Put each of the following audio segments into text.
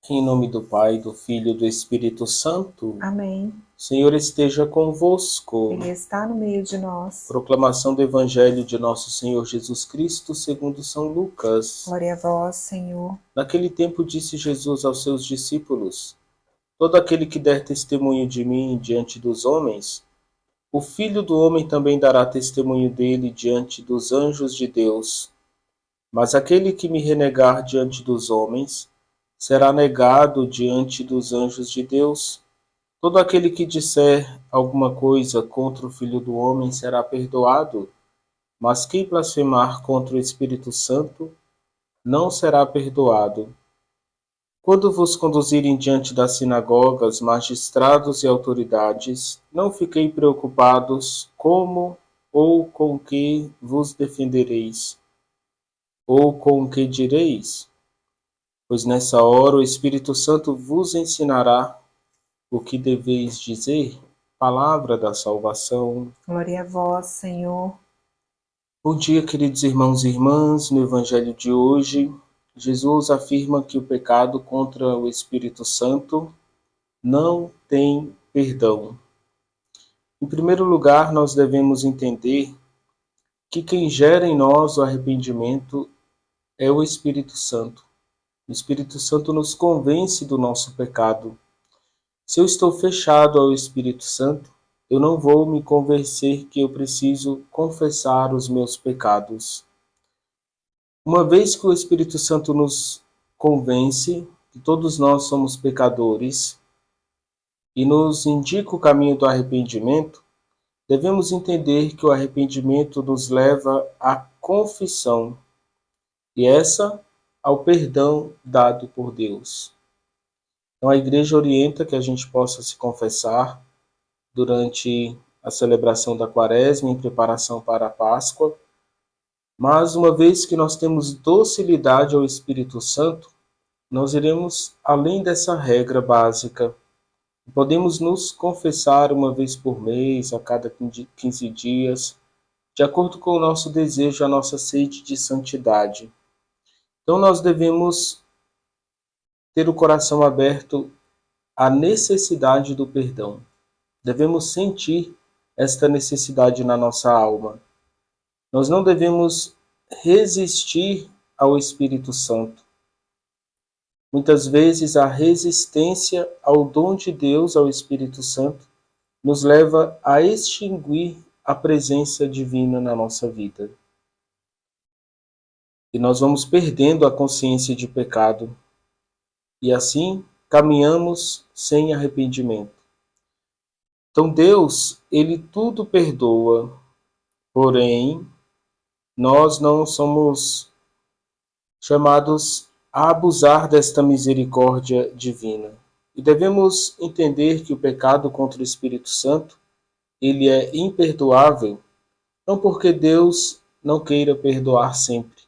Em nome do Pai, do Filho e do Espírito Santo. Amém. O Senhor esteja convosco. Ele está no meio de nós. Proclamação do Evangelho de nosso Senhor Jesus Cristo segundo São Lucas. Glória a vós, Senhor. Naquele tempo disse Jesus aos seus discípulos: Todo aquele que der testemunho de mim diante dos homens, o Filho do Homem também dará testemunho dele diante dos anjos de Deus. Mas aquele que me renegar diante dos homens, será negado diante dos anjos de Deus. Todo aquele que disser alguma coisa contra o Filho do Homem será perdoado, mas quem blasfemar contra o Espírito Santo não será perdoado. Quando vos conduzirem diante das sinagogas, magistrados e autoridades, não fiquei preocupados como ou com que vos defendereis, ou com que direis, pois nessa hora o Espírito Santo vos ensinará o que deveis dizer. Palavra da salvação. Glória a vós, Senhor. Bom dia, queridos irmãos e irmãs. No Evangelho de hoje, Jesus afirma que o pecado contra o Espírito Santo não tem perdão. Em primeiro lugar, nós devemos entender que quem gera em nós o arrependimento é o Espírito Santo. O Espírito Santo nos convence do nosso pecado. Se eu estou fechado ao Espírito Santo, eu não vou me convencer que eu preciso confessar os meus pecados. Uma vez que o Espírito Santo nos convence que todos nós somos pecadores e nos indica o caminho do arrependimento, devemos entender que o arrependimento nos leva à confissão e essa ao perdão dado por Deus. Então a Igreja orienta que a gente possa se confessar durante a celebração da Quaresma em preparação para a Páscoa, mas uma vez que nós temos docilidade ao Espírito Santo, nós iremos além dessa regra básica. Podemos nos confessar uma vez por mês, a cada 15 dias, de acordo com o nosso desejo, a nossa sede de santidade. Então nós devemos ter o coração aberto à necessidade do perdão. Devemos sentir esta necessidade na nossa alma. Nós não devemos resistir ao Espírito Santo. Muitas vezes a resistência ao dom de Deus, ao Espírito Santo, nos leva a extinguir a presença divina na nossa vida. E nós vamos perdendo a consciência de pecado. E assim caminhamos sem arrependimento. Então Deus, Ele tudo perdoa, porém, nós não somos chamados a abusar desta misericórdia divina. E devemos entender que o pecado contra o Espírito Santo, ele é imperdoável, não porque Deus não queira perdoar sempre,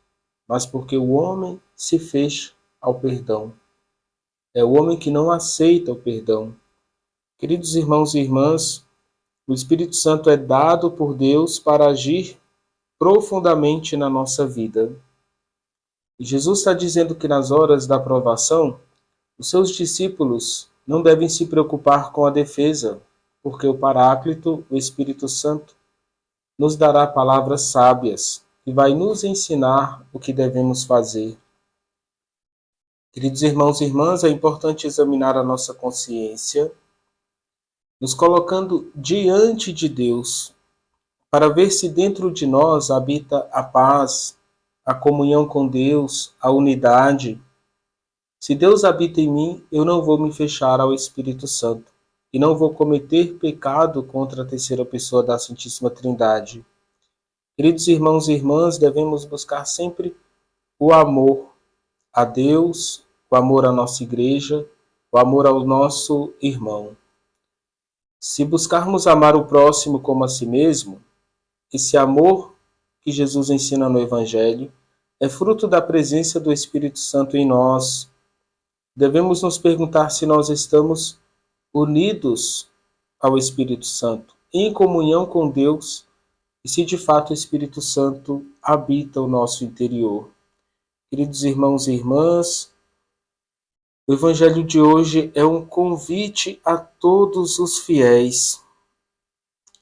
mas porque o homem se fecha ao perdão. É o homem que não aceita o perdão. Queridos irmãos e irmãs, o Espírito Santo é dado por Deus para agir profundamente na nossa vida. E Jesus está dizendo que nas horas da provação, os seus discípulos não devem se preocupar com a defesa, porque o Paráclito, o Espírito Santo, nos dará palavras sábias e vai nos ensinar o que devemos fazer. Queridos irmãos e irmãs, é importante examinar a nossa consciência, nos colocando diante de Deus, para ver se dentro de nós habita a paz, a comunhão com Deus, a unidade. Se Deus habita em mim, eu não vou me fechar ao Espírito Santo e não vou cometer pecado contra a terceira pessoa da Santíssima Trindade. Queridos irmãos e irmãs, devemos buscar sempre o amor a Deus, o amor à nossa igreja, o amor ao nosso irmão. Se buscarmos amar o próximo como a si mesmo, esse amor que Jesus ensina no Evangelho é fruto da presença do Espírito Santo em nós. Devemos nos perguntar se nós estamos unidos ao Espírito Santo, em comunhão com Deus, e se de fato o Espírito Santo habita o nosso interior. Queridos irmãos e irmãs, O Evangelho de hoje é um convite a todos os fiéis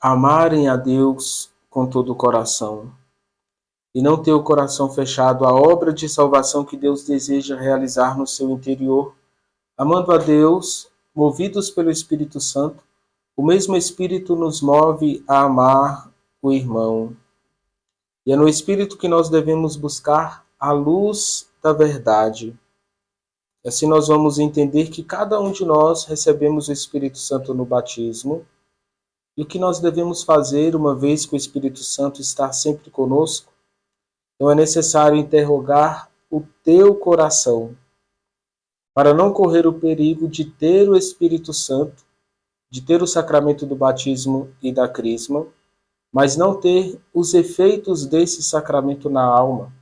a amarem a Deus com todo o coração e não ter o coração fechado à obra de salvação que Deus deseja realizar no seu interior. Amando a Deus, movidos pelo Espírito Santo, o mesmo Espírito nos move a amar o irmão. E é no Espírito que nós devemos buscar a luz da verdade. Assim nós vamos entender que cada um de nós recebemos o Espírito Santo no batismo, e o que nós devemos fazer, uma vez que o Espírito Santo está sempre conosco. Então é necessário interrogar o teu coração, para não correr o perigo de ter o Espírito Santo, de ter o sacramento do batismo e da crisma, mas não ter os efeitos desse sacramento na alma,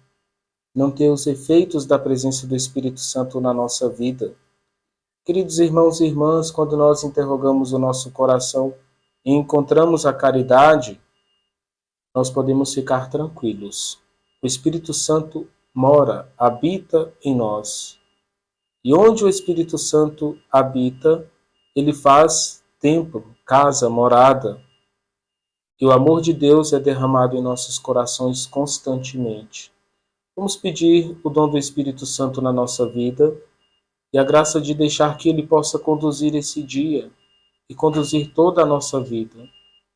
não ter os efeitos da presença do Espírito Santo na nossa vida. Queridos irmãos e irmãs, quando nós interrogamos o nosso coração e encontramos a caridade, nós podemos ficar tranquilos. O Espírito Santo mora, habita em nós. E onde o Espírito Santo habita, ele faz templo, casa, morada. E o amor de Deus é derramado em nossos corações constantemente. Vamos pedir o dom do Espírito Santo na nossa vida e a graça de deixar que ele possa conduzir esse dia e conduzir toda a nossa vida.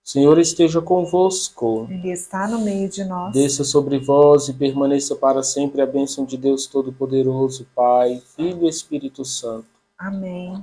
O Senhor esteja convosco. Ele está no meio de nós. Desça sobre vós e permaneça para sempre a bênção de Deus Todo-Poderoso, Pai, Filho e Espírito Santo. Amém.